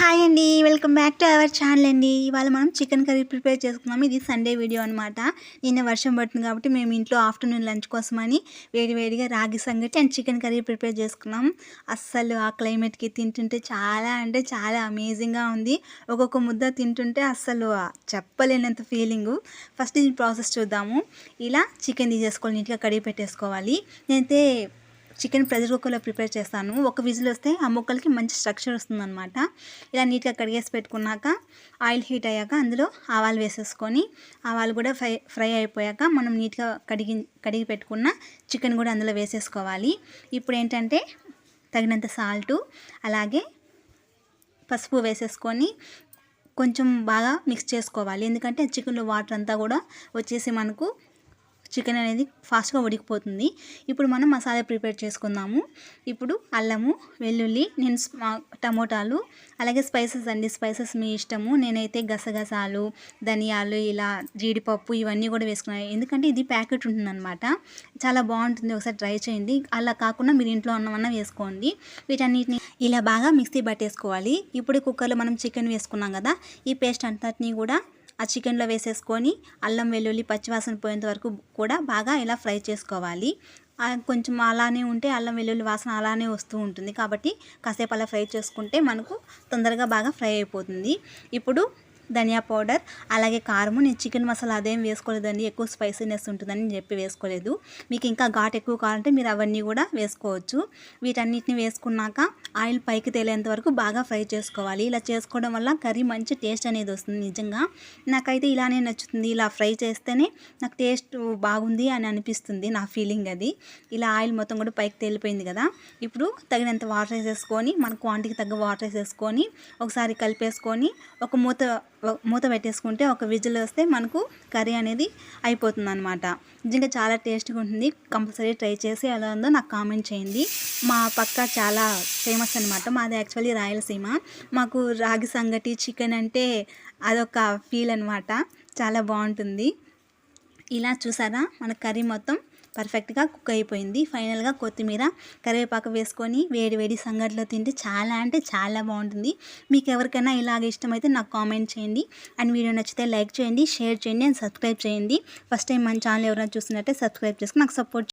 Hi అండి, welcome back to our channel అండి. ఇవాళ మనం చికెన్ కర్రీ ప్రిపేర్ చేసుకున్నాము. ఇది సండే వీడియో అనమాట. నిన్న వర్షం పడుతుంది కాబట్టి మేము ఇంట్లో ఆఫ్టర్నూన్ లంచ్ కోసమని వేడివేడిగా రాగి సంగటి అండ్ చికెన్ కర్రీ ప్రిపేర్ చేసుకున్నాం. అస్సలు ఆ క్లైమేట్కి తింటుంటే చాలా అంటే చాలా అమేజింగ్గా ఉంది. ఒక్కొక్క ముద్ద తింటుంటే అస్సలు చెప్పలేనంత ఫీలింగు. ఫస్ట్ దీని ప్రాసెస్ చూద్దాము. ఇలా చికెన్ తీసేసుకోవాలి, నీట్గా కడిగి పెట్టేసుకోవాలి. నేనైతే చికెన్ ప్రెషర్ కుక్కర్లో ప్రిపేర్ చేస్తాను. ఒక విజిల్ వస్తే ఆ ముక్కలకి మంచి స్ట్రక్చర్ వస్తుందన్నమాట. ఇలా నీట్గా కడిగేసి పెట్టుకున్నాక ఆయిల్ హీట్ అయ్యాక అందులో ఆవాలు వేసేసుకొని ఆవాలు కూడా ఫ్రై అయిపోయాక మనం నీట్గా కడిగి పెట్టుకున్న చికెన్ కూడా అందులో వేసేసుకోవాలి. ఇప్పుడు ఏంటంటే తగినంత సాల్టు అలాగే పసుపు వేసేసుకొని కొంచెం బాగా మిక్స్ చేసుకోవాలి. ఎందుకంటే చికెన్లో వాటర్ అంతా కూడా వచ్చేసి మనకు చికెన్ అనేది ఫాస్ట్గా ఉడికిపోతుంది. ఇప్పుడు మనం మసాలా ప్రిపేర్ చేసుకుందాము. ఇప్పుడు అల్లము, వెల్లుల్లి, నేను టమోటాలు అలాగే స్పైసెస్ అండి. స్పైసెస్ మీ ఇష్టము. నేనైతే గసగసాలు, ధనియాలు, ఇలా జీడిపప్పు ఇవన్నీ కూడా వేసుకున్నాను. ఎందుకంటే ఇది ప్యాకెట్ ఉంటుందన్నమాట. చాలా బాగుంటుంది, ఒకసారి ట్రై చేయండి. అలా కాకుండా మీరు ఇంట్లో ఉన్నవన్నా వేసుకోండి. వీటన్నిటిని ఇలా బాగా మిక్సీ పట్టేసుకోవాలి. ఇప్పుడు కుక్కర్లో మనం చికెన్ వేసుకున్నాం కదా, ఈ పేస్ట్ అంతటినీ కూడా ఆ చికెన్లో వేసేసుకొని అల్లం వెల్లుల్లి పచ్చివాసన పోయేంత వరకు కూడా బాగా ఇలా ఫ్రై చేసుకోవాలి. కొంచెం అలానే ఉంటే అల్లం వెల్లుల్లి వాసన అలానే వస్తూ ఉంటుంది. కాబట్టి కాసేపు అలా ఫ్రై చేసుకుంటే మనకు తొందరగా బాగా ఫ్రై అయిపోతుంది. ఇప్పుడు ధనియా పౌడర్ అలాగే కారము, నేను చికెన్ మసాలా అదేం వేసుకోలేదండి, ఎక్కువ స్పైసీనెస్ ఉంటుందని చెప్పి వేసుకోలేదు. మీకు ఇంకా ఘాట్ ఎక్కువ కావాలంటే మీరు అవన్నీ కూడా వేసుకోవచ్చు. వీటన్నిటిని వేసుకున్నాక ఆయిల్ పైకి తేలేంత వరకు బాగా ఫ్రై చేసుకోవాలి. ఇలా చేసుకోవడం వల్ల కర్రీ మంచి టేస్ట్ అనేది వస్తుంది. నిజంగా నాకైతే ఇలానే నచ్చుతుంది. ఇలా ఫ్రై చేస్తేనే నాకు టేస్ట్ బాగుంది అని అనిపిస్తుంది, నా ఫీలింగ్ అది. ఇలా ఆయిల్ మొత్తం కూడా పైకి తేలిపోయింది కదా, ఇప్పుడు తగినంత వాటర్ వేసేసుకొని మన క్వాంటిటీకి తగ్గ వాటర్ వేసేసుకొని ఒకసారి కలిపేసుకొని ఒక మూత పెట్టేసుకుంటే ఒక విజిల్ వస్తే మనకు కర్రీ అనేది అయిపోతుంది అనమాట. నిజంగా చాలా టేస్ట్గా ఉంటుంది. కంపల్సరీ ట్రై చేసి ఎలా ఉందో నాకు కామెంట్ చేయండి. మా పక్క చాలా ఫేమస్ అనమాట. మాది యాక్చువల్లీ రాయలసీమ. మాకు రాగి సంగటి చికెన్ అంటే అదొక ఫీల్ అనమాట. చాలా బాగుంటుంది. ఇలా చూసారా, మన కర్రీ మొత్తం పర్ఫెక్ట్గా కుక్ అయిపోయింది. ఫైనల్గా కొత్తిమీర, కరివేపాకు వేసుకొని వేడి వేడి సంగటిలో తింటే చాలా అంటే చాలా బాగుంటుంది. మీకు ఎవరికైనా ఇలాగ ఇష్టమైతే నాకు కామెంట్ చేయండి. అండ్ వీడియో నచ్చితే లైక్ చేయండి, షేర్ చేయండి అండ్ సబ్స్క్రైబ్ చేయండి. ఫస్ట్ టైం మన ఛానల్ ఎవరైనా చూస్తున్నట్టే సబ్స్క్రైబ్ చేసుకుని నాకు సపోర్ట్